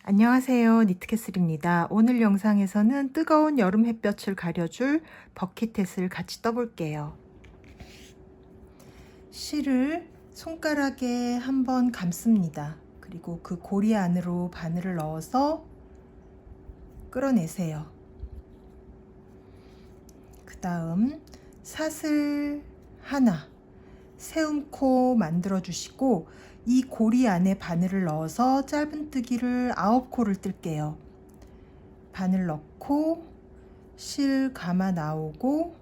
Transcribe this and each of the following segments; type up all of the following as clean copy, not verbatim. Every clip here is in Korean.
안녕하세요. 니트캐슬입니다. 오늘 영상에서는 뜨거운 여름 햇볕을 가려줄 버킷햇을 같이 떠볼게요. 실을 손가락에 한번 감습니다. 그리고 그 고리 안으로 바늘을 넣어서 끌어내세요. 그 다음 사슬 하나 세움코 만들어 주시고 이 고리 안에 바늘을 넣어서 짧은뜨기를 9코를 뜰게요. 바늘 넣고 실 감아 나오고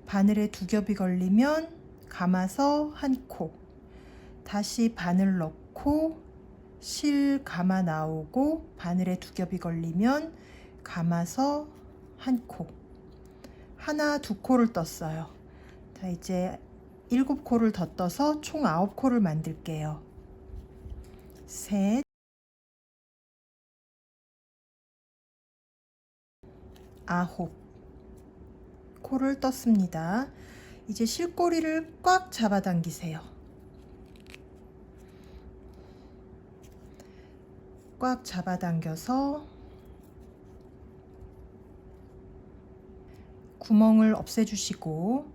바늘에 두 겹이 걸리면 감아서 한 코, 다시 바늘 넣고 실 감아 나오고 바늘에 두 겹이 걸리면 감아서 한 코, 하나 두 코를 떴어요. 자, 이제 7코를 더 떠서 총 9코를 만들게요. 셋, 9 코를 떴습니다. 이제 실꼬리를 꽉 잡아당기세요. 꽉 잡아당겨서 구멍을 없애주시고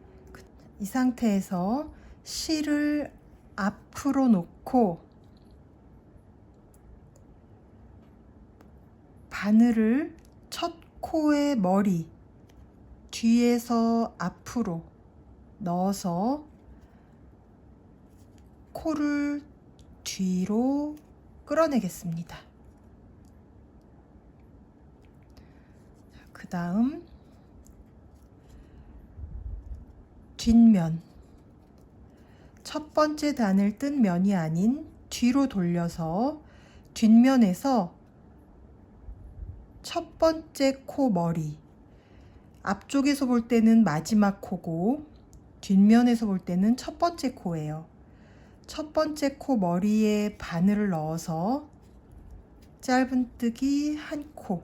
이 상태에서 실을 앞으로 놓고 바늘을 첫 코의 머리 뒤에서 앞으로 넣어서 코를 뒤로 끌어내겠습니다. 그 다음 뒷면, 첫 번째 단을 뜬 면이 아닌 뒤로 돌려서 뒷면에서 첫 번째 코 머리, 앞쪽에서 볼 때는 마지막 코고 뒷면에서 볼 때는 첫 번째 코예요. 첫 번째 코 머리에 바늘을 넣어서 짧은뜨기 한 코,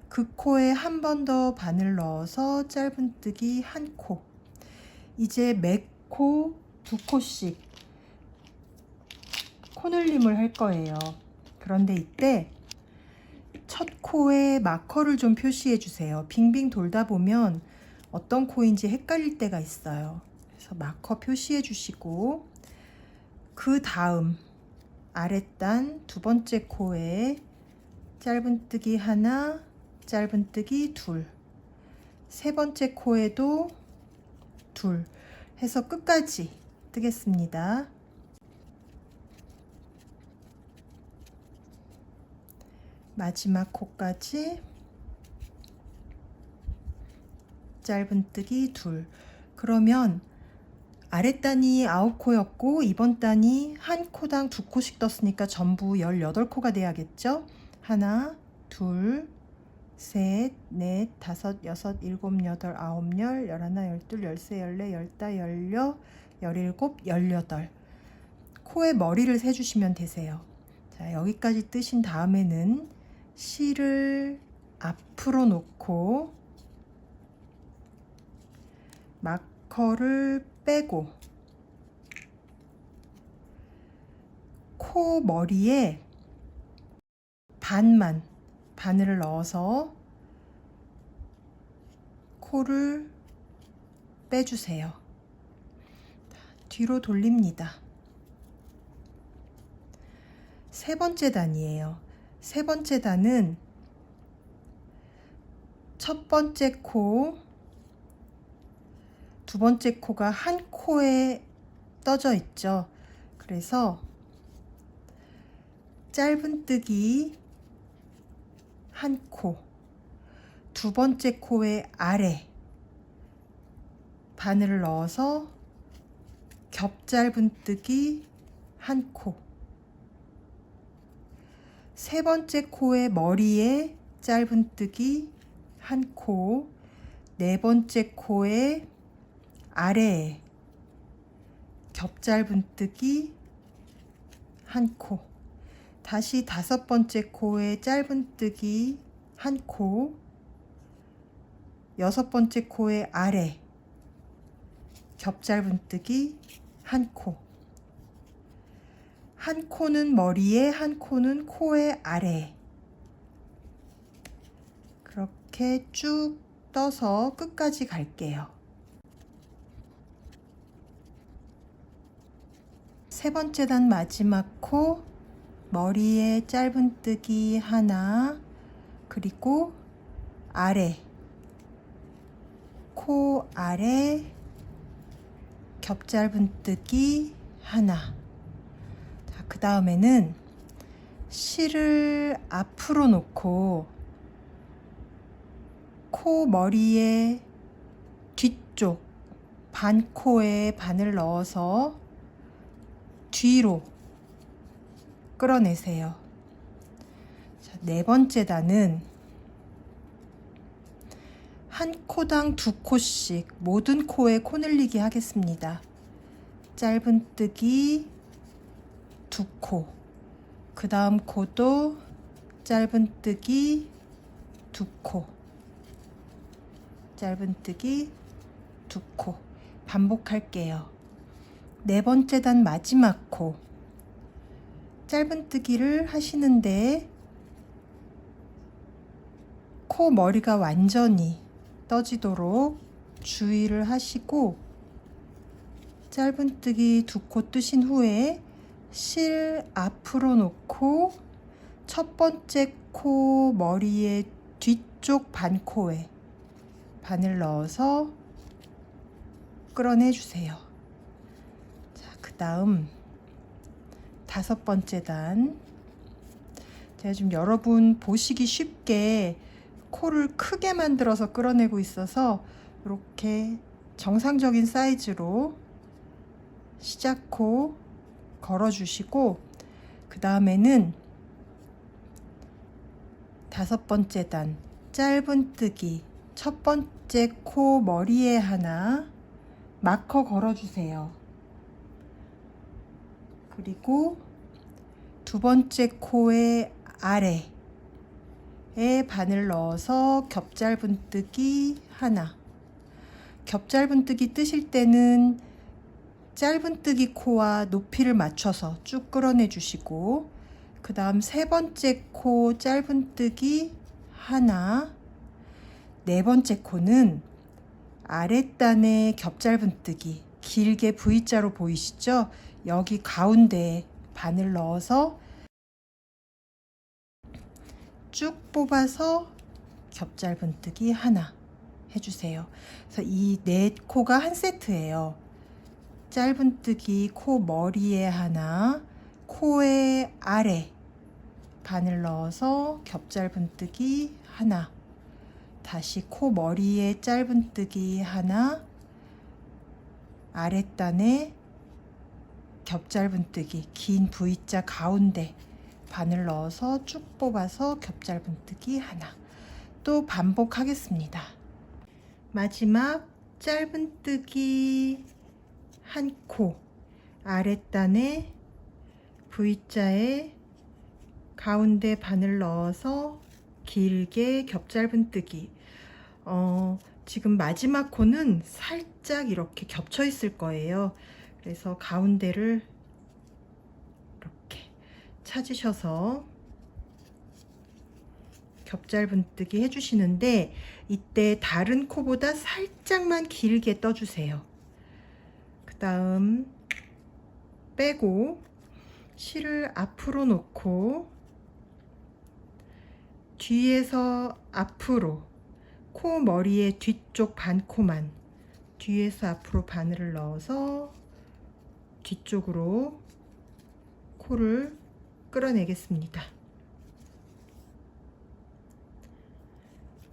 그 코에 한 번 더 바늘 넣어서 짧은뜨기 한 코. 이제 매 코 2코씩 코늘림을 할 거예요. 그런데 이때 첫 코에 마커를 좀 표시해 주세요. 빙빙 돌다 보면 어떤 코인지 헷갈릴 때가 있어요. 그래서 마커 표시해 주시고 그 다음 아랫단 두 번째 코에 짧은뜨기 하나, 짧은뜨기 둘, 세 번째 코에도 둘 해서 끝까지 뜨겠습니다. 마지막 코까지 짧은뜨기 둘. 그러면 아랫단이 9코였고 이번 단이 한 코당 2코씩 떴으니까 전부 18코가 돼야겠죠? 하나, 둘, 셋, 넷, 다섯, 여섯, 일곱, 여덟, 아홉, 열, 열하나, 열둘, 열세, 열네, 열다, 열여, 열일곱, 열여덟. 코에 머리를 세주시면 되세요. 자, 여기까지 뜨신 다음에는 실을 앞으로 놓고 마커를 빼고 코 머리에 반만 바늘을 넣어서 코를 빼주세요. 뒤로 돌립니다. 세 번째 단이에요. 세 번째 단은 첫 번째 코, 두 번째 코가 한 코에 떠져 있죠. 그래서 짧은뜨기 한 코, 두 번째 코의 아래 바늘을 넣어서 겹짧은뜨기 한 코, 세 번째 코의 머리에 짧은뜨기 한 코, 네 번째 코의 아래에 겹짧은뜨기 한 코, 다시 다섯 번째 코에 짧은뜨기 한 코, 여섯 번째 코의 아래 겹짧은뜨기 한 코, 한 코는 머리에, 한 코는 코의 아래. 그렇게 쭉 떠서 끝까지 갈게요. 세 번째 단 마지막 코, 머리에 짧은뜨기 하나, 그리고 아래, 코 아래 겹짧은뜨기 하나. 자, 그 다음에는 실을 앞으로 놓고 코 머리에 뒤쪽 반코에 바늘 넣어서 뒤로 끌어내세요. 자, 네 번째 단은 한 코당 두 코씩 모든 코에 코 늘리기 하겠습니다. 짧은뜨기 두 코, 그 다음 코도 짧은뜨기 두 코, 짧은뜨기 두 코 반복할게요. 네 번째 단 마지막 코, 짧은뜨기를 하시는데 코 머리가 완전히 떠지도록 주의를 하시고 짧은뜨기 두 코 뜨신 후에 실 앞으로 놓고 첫 번째 코 머리의 뒤쪽 반코에 바늘 넣어서 끌어내 주세요. 자, 그 다음 다섯 번째 단, 제가 지금 여러분 보시기 쉽게 코를 크게 만들어서 끌어내고 있어서 이렇게 정상적인 사이즈로 시작코 걸어주시고, 그 다음에는 다섯 번째 단 짧은뜨기 첫 번째 코 머리에 하나 마커 걸어주세요. 그리고 두 번째 코의 아래에 바늘 넣어서 겹짧은뜨기 하나. 겹짧은뜨기 뜨실 때는 짧은뜨기 코와 높이를 맞춰서 쭉 끌어내 주시고, 그 다음 세 번째 코 짧은뜨기 하나. 네 번째 코는 아랫단에 겹짧은뜨기 길게 V자로 보이시죠? 여기 가운데에 바늘 넣어서 쭉 뽑아서 겹짧은뜨기 하나 해주세요. 그래서 이 네 코가 한 세트예요. 짧은뜨기 코 머리에 하나, 코의 아래 바늘 넣어서 겹짧은뜨기 하나, 다시 코 머리에 짧은뜨기 하나, 아랫단에 겹짧은뜨기 긴 V자 가운데 바늘 넣어서 쭉 뽑아서 겹짧은뜨기 하나. 또 반복하겠습니다. 마지막 짧은뜨기 한 코, 아랫단에 V자에 가운데 바늘 넣어서 길게 겹짧은뜨기. 지금 마지막 코는 살짝 이렇게 겹쳐 있을 거예요. 그래서 가운데를 이렇게 찾으셔서 겹짧은뜨기 해주시는데, 이때 다른 코보다 살짝만 길게 떠주세요. 그 다음 빼고 실을 앞으로 놓고 뒤에서 앞으로 코 머리의 뒤쪽 반코만 뒤에서 앞으로 바늘을 넣어서 뒤쪽으로 코를 끌어내겠습니다.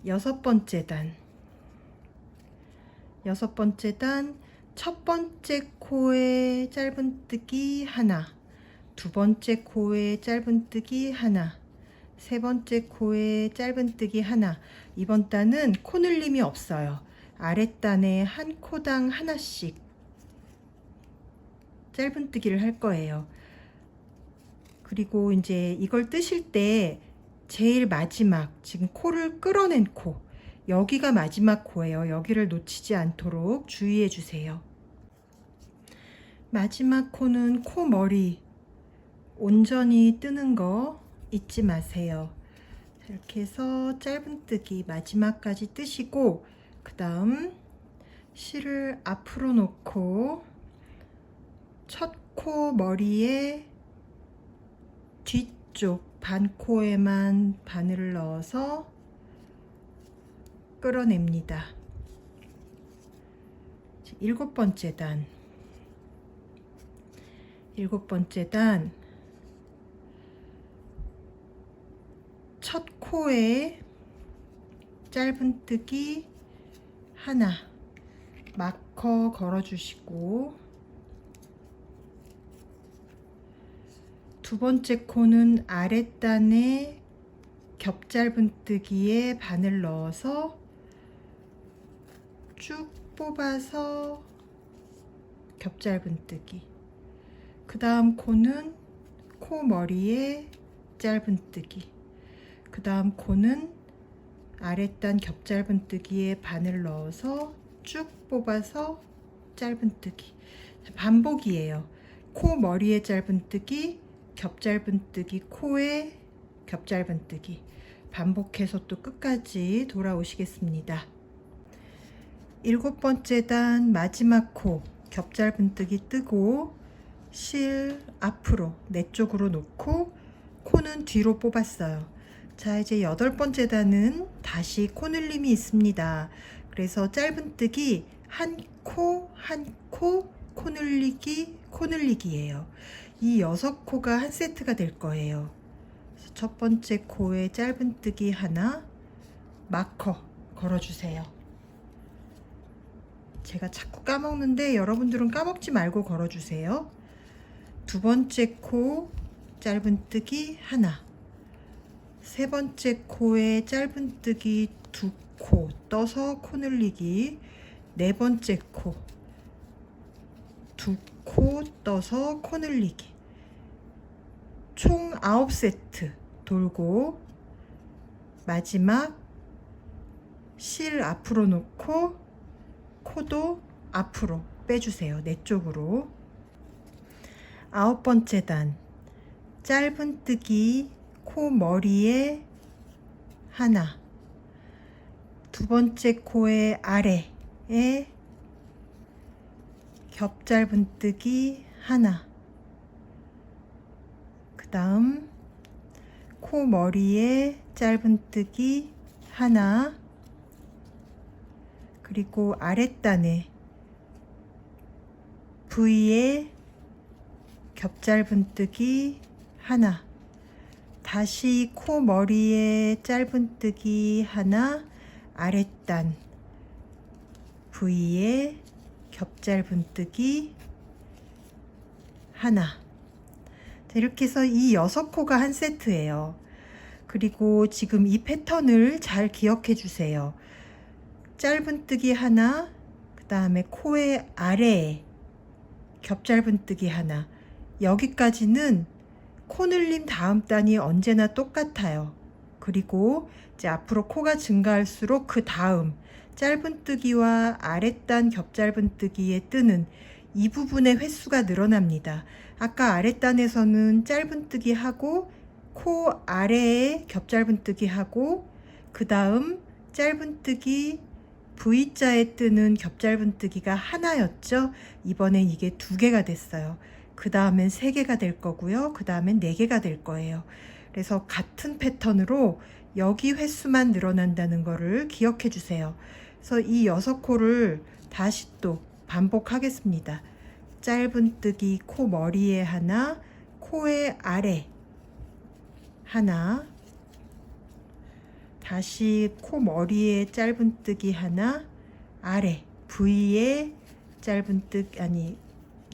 여섯 번째 단 첫 번째 코에 짧은뜨기 하나, 두 번째 코에 짧은뜨기 하나, 세 번째 코에 짧은뜨기 하나. 이번 단은 코 늘림이 없어요. 아랫단에 한 코당 하나씩 짧은뜨기를 할 거예요. 그리고 이제 이걸 뜨실 때 제일 마지막, 지금 코를 끌어낸 코, 여기가 마지막 코예요. 여기를 놓치지 않도록 주의해 주세요. 마지막 코는 코 머리 온전히 뜨는 거 잊지 마세요. 이렇게 해서 짧은뜨기 마지막까지 뜨시고, 그 다음 실을 앞으로 놓고 첫 코 머리에 뒤쪽 반코에만 바늘을 넣어서 끌어냅니다. 7번째 단, 7번째 단, 첫 코에 짧은뜨기 하나 마커 걸어주시고, 두 번째 코는 아랫단에 겹짧은뜨기에 바늘 넣어서 쭉 뽑아서 겹짧은뜨기. 그 다음 코는 코 머리에 짧은뜨기. 그 다음 코는 아랫단 겹짧은뜨기에 바늘 넣어서 쭉 뽑아서 짧은뜨기. 반복이에요. 코 머리에 짧은뜨기, 겹짧은뜨기, 코에 겹짧은뜨기. 반복해서 또 끝까지 돌아오시겠습니다. 7번째 단 마지막 코 겹짧은뜨기 뜨고 실 앞으로 내 쪽으로 놓고 코는 뒤로 뽑았어요. 자, 이제 8번째 단은 다시 코늘림이 있습니다. 그래서 짧은뜨기 한 코 한 코 코늘리기 코늘리기예요. 이 6코가 한 세트가 될 거예요. 그래서 첫 번째 코에 짧은뜨기 하나 마커 걸어주세요. 제가 자꾸 까먹는데 여러분들은 까먹지 말고 걸어주세요. 두 번째 코 짧은뜨기 하나, 세 번째 코에 짧은뜨기 2코 떠서 코늘리기, 네 번째 코 2코 떠서 코늘리기. 총 9세트 돌고 마지막 실 앞으로 놓고 코도 앞으로 빼주세요. 내 쪽으로. 9번째 단 짧은뜨기 코 머리에 하나, 두 번째 코의 아래에 겹짧은뜨기 하나, 그 다음 코 머리에 짧은뜨기 하나, 그리고 아랫단에 V에 겹짧은뜨기 하나, 다시 코 머리에 짧은뜨기 하나, 아랫단 V에 겹짧은뜨기 하나. 이렇게 해서 이 6코가 한 세트예요. 그리고 지금 이 패턴을 잘 기억해 주세요. 짧은뜨기 하나, 그 다음에 코의 아래에 겹짧은뜨기 하나. 여기까지는 코늘림 다음 단이 언제나 똑같아요. 그리고 이제 앞으로 코가 증가할수록 그 다음 짧은뜨기와 아랫단 겹짧은뜨기에 뜨는 이 부분의 횟수가 늘어납니다. 아까 아랫단에서는 짧은뜨기 하고 코 아래에 겹짧은뜨기 하고 그 다음 짧은뜨기 V자에 뜨는 겹짧은뜨기가 하나였죠. 이번엔 이게 2개가 됐어요. 그 다음엔 3개가 될 거고요. 그 다음엔 4개가 될 거예요. 그래서 같은 패턴으로 여기 횟수만 늘어난다는 거를 기억해 주세요. 그래서 이 6코를 다시 또 반복하겠습니다. 짧은뜨기 코 머리에 하나, 코의 아래 하나, 다시 코 머리에 짧은뜨기 하나, 아래 V에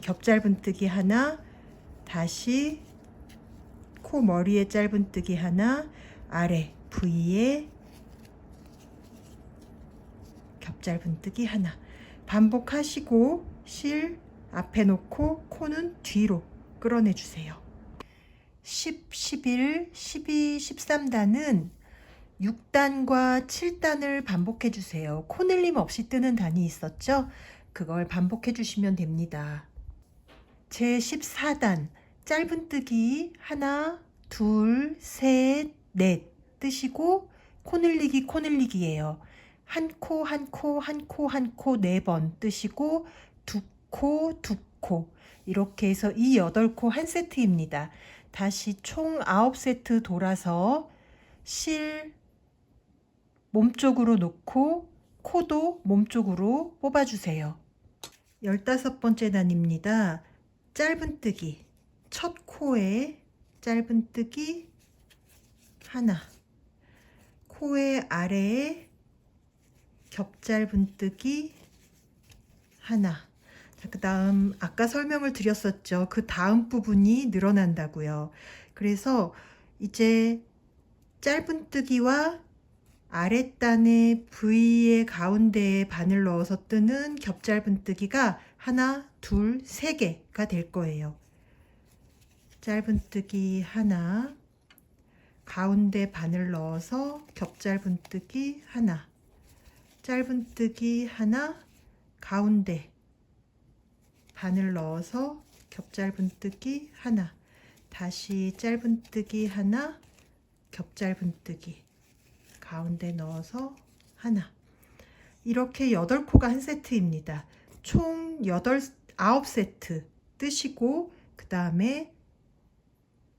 겹짧은뜨기 하나, 다시 코 머리에 짧은뜨기 하나, 아래 V에 겹짧은뜨기 하나. 반복하시고 실 앞에 놓고 코는 뒤로 끌어내 주세요. 10, 11, 12, 13단은 6단과 7단을 반복해 주세요. 코늘림 없이 뜨는 단이 있었죠? 그걸 반복해 주시면 됩니다. 제 14단 짧은뜨기 하나, 둘, 셋, 넷 뜨시고 코 늘리기 코 늘리기예요. 한 코 한 코 한 코 한 코 4번 뜨시고 두 코 두 코 이렇게 해서 이 8코 한 세트입니다. 다시 총 9세트 돌아서 실 몸쪽으로 놓고 코도 몸쪽으로 뽑아주세요. 15번째 단입니다. 짧은뜨기 첫 코에 짧은뜨기 하나, 코의 아래에 겹짧은뜨기 하나. 그 다음 아까 설명을 드렸었죠. 그 다음 부분이 늘어난다고요. 그래서 이제 짧은뜨기와 아랫단의 V의 가운데에 바늘 넣어서 뜨는 겹짧은뜨기가 하나, 둘, 3개가 될 거예요. 짧은뜨기 하나, 가운데 바늘 넣어서 겹짧은뜨기 하나, 짧은뜨기 하나, 가운데 바늘 넣어서 겹짧은뜨기 하나, 다시 짧은뜨기 하나, 겹짧은뜨기 가운데 넣어서 하나. 이렇게 8코가 한 세트입니다. 총 9세트 뜨시고 그 다음에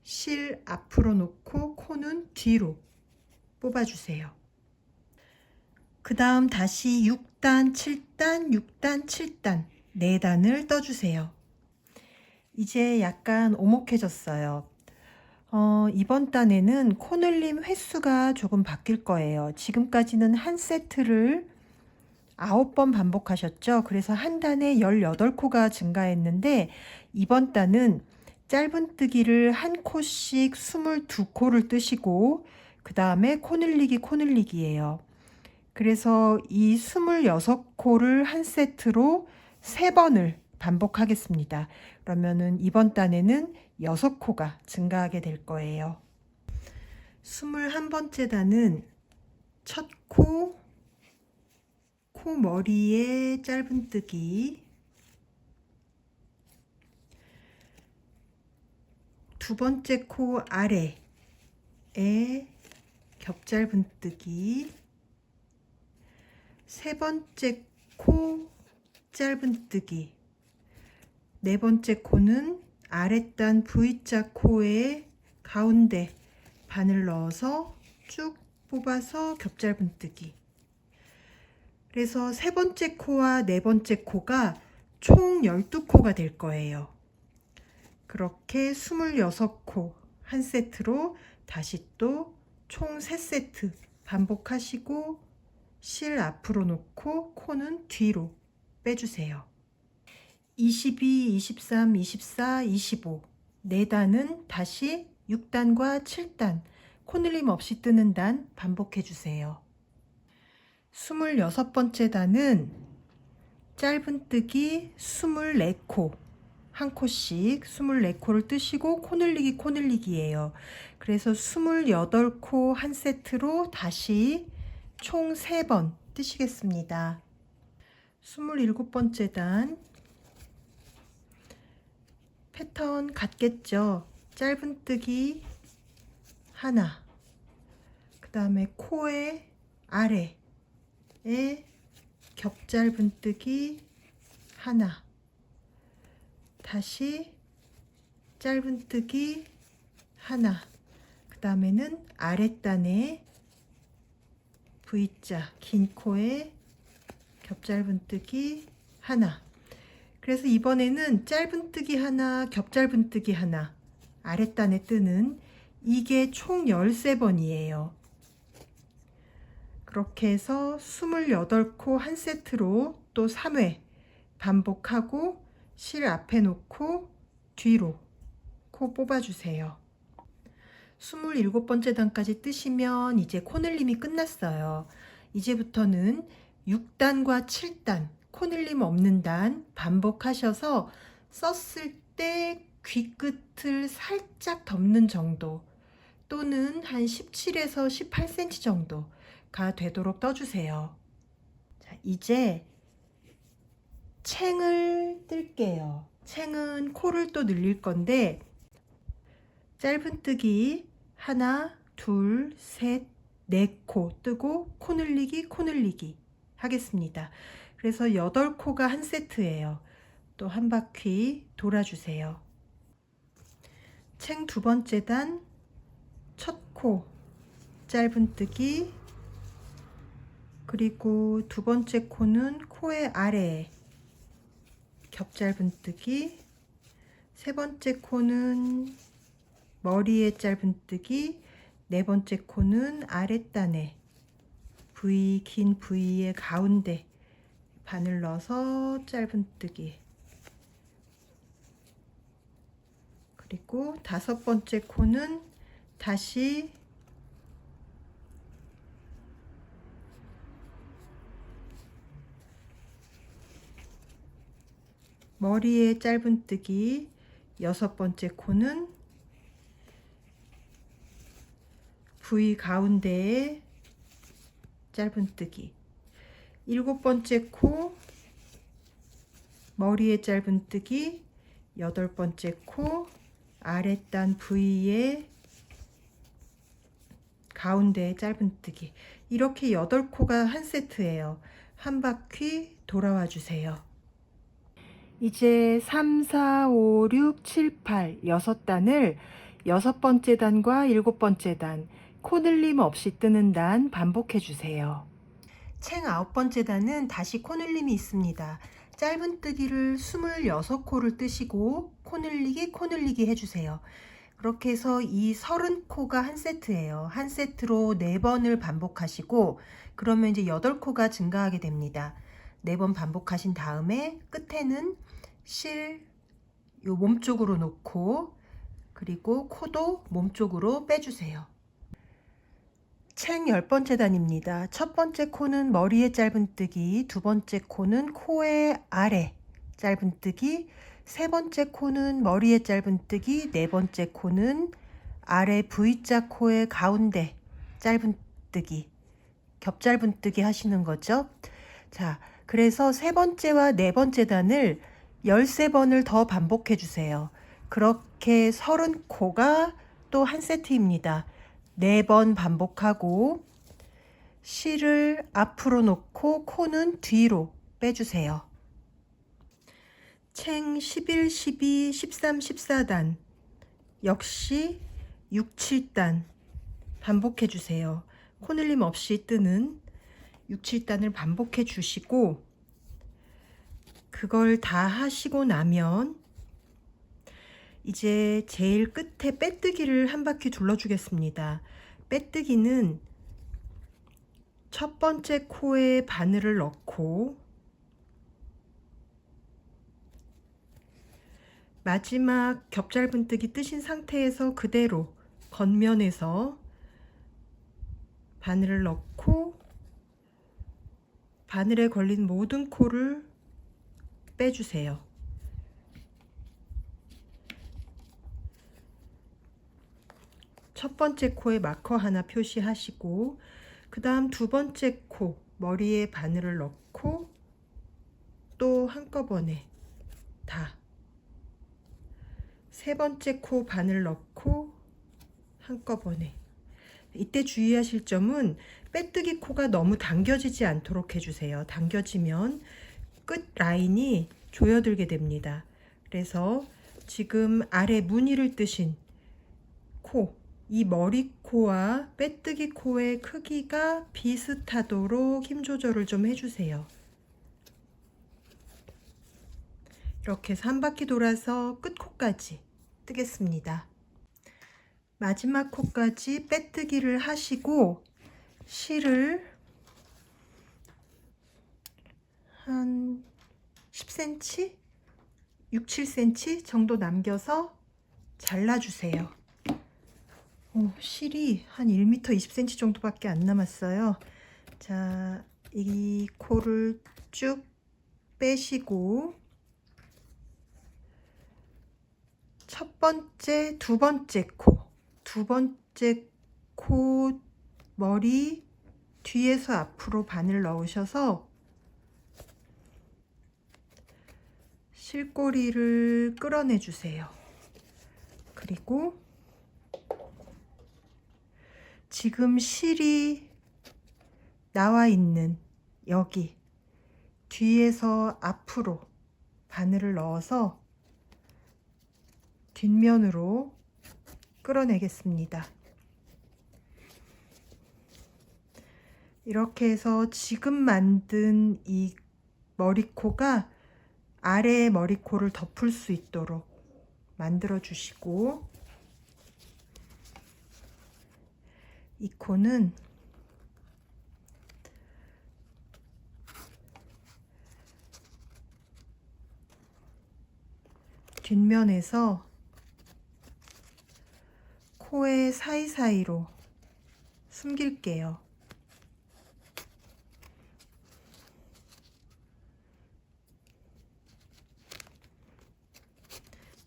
실 앞으로 놓고 코는 뒤로 뽑아주세요. 그 다음 다시 6단, 7단, 6단, 7단 4단을 떠주세요. 이제 약간 오목해졌어요. 이번 단에는 코늘림 횟수가 조금 바뀔 거예요. 지금까지는 한 세트를 9번 반복하셨죠. 그래서 한 단에 18코가 증가했는데 이번 단은 짧은뜨기를 한 코씩 22코를 뜨시고 그 다음에 코늘리기 코늘리기예요. 그래서 이 26코를 한 세트로 3번을 반복하겠습니다. 그러면은 이번 단에는 6코가 증가하게 될 거예요. 21번째 단은 첫 코, 코 머리에 짧은뜨기, 두 번째 코 아래에 겹짧은뜨기, 세 번째 코 짧은뜨기, 네 번째 코는 아랫단 V자 코의 가운데 바늘 넣어서 쭉 뽑아서 겹짧은뜨기. 그래서 세 번째 코와 네 번째 코가 총 12코가 될 거예요. 그렇게 26코 한 세트로 다시 또 총 3세트 반복하시고 실 앞으로 놓고 코는 뒤로 빼주세요. 22, 23, 24, 25 4단은 다시 6단과 7단 코늘림 없이 뜨는 단 반복해 주세요. 26번째 단은 짧은뜨기 24코 한 코씩 24코를 뜨시고 코늘리기 코늘리기예요. 그래서 28코 한 세트로 다시 총 3번 뜨시겠습니다. 27번째 단 패턴 같겠죠. 짧은뜨기 하나, 그 다음에 코의 아래에 겹짧은뜨기 하나, 다시 짧은뜨기 하나, 그 다음에는 아랫단에 V자 긴 코에 겹짧은뜨기 하나. 그래서 이번에는 짧은뜨기 하나, 겹짧은뜨기 하나 아랫단에 뜨는 이게 총 13번이에요. 그렇게 해서 28코 한 세트로 또 3회 반복하고 실 앞에 놓고 뒤로 코 뽑아주세요. 27번째 단까지 뜨시면 이제 코늘림이 끝났어요. 이제부터는 6단과 7단 코늘림 없는 단 반복하셔서 썼을 때 귀끝을 살짝 덮는 정도 또는 한 17에서 18cm 정도가 되도록 떠주세요. 자, 이제 챙을 뜰게요. 챙은 코를 또 늘릴 건데 짧은뜨기 하나, 둘, 셋, 네 코 뜨고 코 늘리기, 코 늘리기 하겠습니다. 그래서 8코가 한 세트예요. 또 한 바퀴 돌아주세요. 챙 두 번째 단 첫 코 짧은뜨기, 그리고 두 번째 코는 코의 아래에 겹짧은뜨기, 세 번째 코는 머리에 짧은뜨기, 네 번째 코는 아랫단에 긴 V의 가운데 바늘 넣어서 짧은뜨기, 그리고 다섯 번째 코는 다시 머리에 짧은뜨기, 여섯 번째 코는 V 가운데에 짧은뜨기, 일곱 번째 코 머리에 짧은뜨기, 여덟 번째 코 아랫단 V의 가운데에 짧은뜨기. 이렇게 8코가 한 세트예요. 한 바퀴 돌아와 주세요. 이제 3, 4, 5, 6, 7, 8 6단을 여섯 번째 단과 일곱 번째 단 코늘림 없이 뜨는 단 반복해 주세요. 챙 아홉 번째 단은 다시 코늘림이 있습니다. 짧은뜨기를 26코를 뜨시고 코늘리기 해주세요. 그렇게 해서 이 30코가 한 세트예요. 한 세트로 4번을 반복하시고 그러면 이제 8코가 증가하게 됩니다. 4번 반복하신 다음에 끝에는 실 요 몸쪽으로 놓고, 그리고 코도 몸쪽으로 빼주세요. 챙 10번째 단입니다. 첫 번째 코는 머리에 짧은뜨기, 두 번째 코는 코의 아래 짧은뜨기, 세 번째 코는 머리에 짧은뜨기, 네 번째 코는 아래 V자 코의 가운데 짧은뜨기, 겹짧은뜨기 하시는 거죠. 자, 그래서 세 번째와 네 번째 단을 13번을 더 반복해 주세요. 그렇게 30코가 또 한 세트입니다. 4번 반복하고 실을 앞으로 놓고 코는 뒤로 빼주세요. 챙 11, 12, 13, 14단 역시 6, 7단 반복해 주세요. 코늘림 없이 뜨는 6, 7단을 반복해 주시고, 그걸 다 하시고 나면 이제 제일 끝에 빼뜨기를 한 바퀴 둘러 주겠습니다. 빼뜨기는 첫 번째 코에 바늘을 넣고 마지막 겹짧은뜨기 뜨신 상태에서 그대로 겉면에서 바늘을 넣고 바늘에 걸린 모든 코를 빼주세요. 첫 번째 코에 마커 하나 표시하시고, 그 다음 두 번째 코 머리에 바늘을 넣고 또 한꺼번에 다, 세 번째 코 바늘 넣고 한꺼번에. 이때 주의하실 점은 빼뜨기 코가 너무 당겨지지 않도록 해주세요. 당겨지면 끝 라인이 조여들게 됩니다. 그래서 지금 아래 무늬를 뜨신 코, 이 머리코와 빼뜨기 코의 크기가 비슷하도록 힘 조절을 좀 해주세요. 이렇게 해서 한 바퀴 돌아서 끝코까지 뜨겠습니다. 마지막 코까지 빼뜨기를 하시고 실을 한 10cm, 6, 7cm 정도 남겨서 잘라주세요. 실이 한 1m 20cm 정도밖에 안 남았어요. 자, 이 코를 쭉 빼시고 첫 번째, 두 번째 코 머리 뒤에서 앞으로 바늘 넣으셔서 실꼬리를 끌어내 주세요. 그리고 지금 실이 나와 있는 여기 뒤에서 앞으로 바늘을 넣어서 뒷면으로 끌어내겠습니다. 이렇게 해서 지금 만든 이 머리코가 아래의 머리코를 덮을 수 있도록 만들어 주시고, 이 코는 뒷면에서 코의 사이사이로 숨길게요.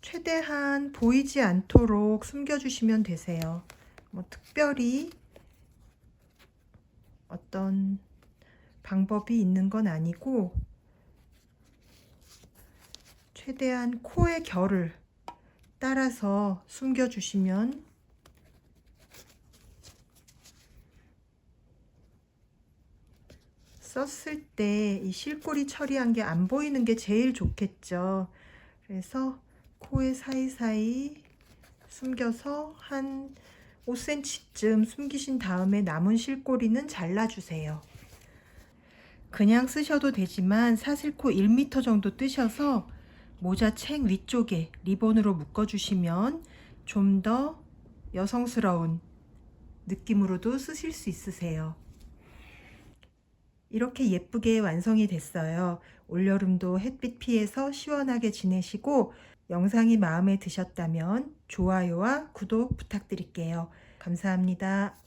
최대한 보이지 않도록 숨겨주시면 되세요. 뭐 특별히 어떤 방법이 있는 건 아니고, 최대한 코의 결을 따라서 숨겨주시면 썼을 때 이 실꼬리 처리한 게 안 보이는 게 제일 좋겠죠. 그래서 코의 사이사이 숨겨서 한 5cm쯤 숨기신 다음에 남은 실꼬리는 잘라주세요. 그냥 쓰셔도 되지만 사슬코 1m 정도 뜨셔서 모자 챙 위쪽에 리본으로 묶어주시면 좀 더 여성스러운 느낌으로도 쓰실 수 있으세요. 이렇게 예쁘게 완성이 됐어요. 올여름도 햇빛 피해서 시원하게 지내시고, 영상이 마음에 드셨다면 좋아요와 구독 부탁드릴게요. 감사합니다.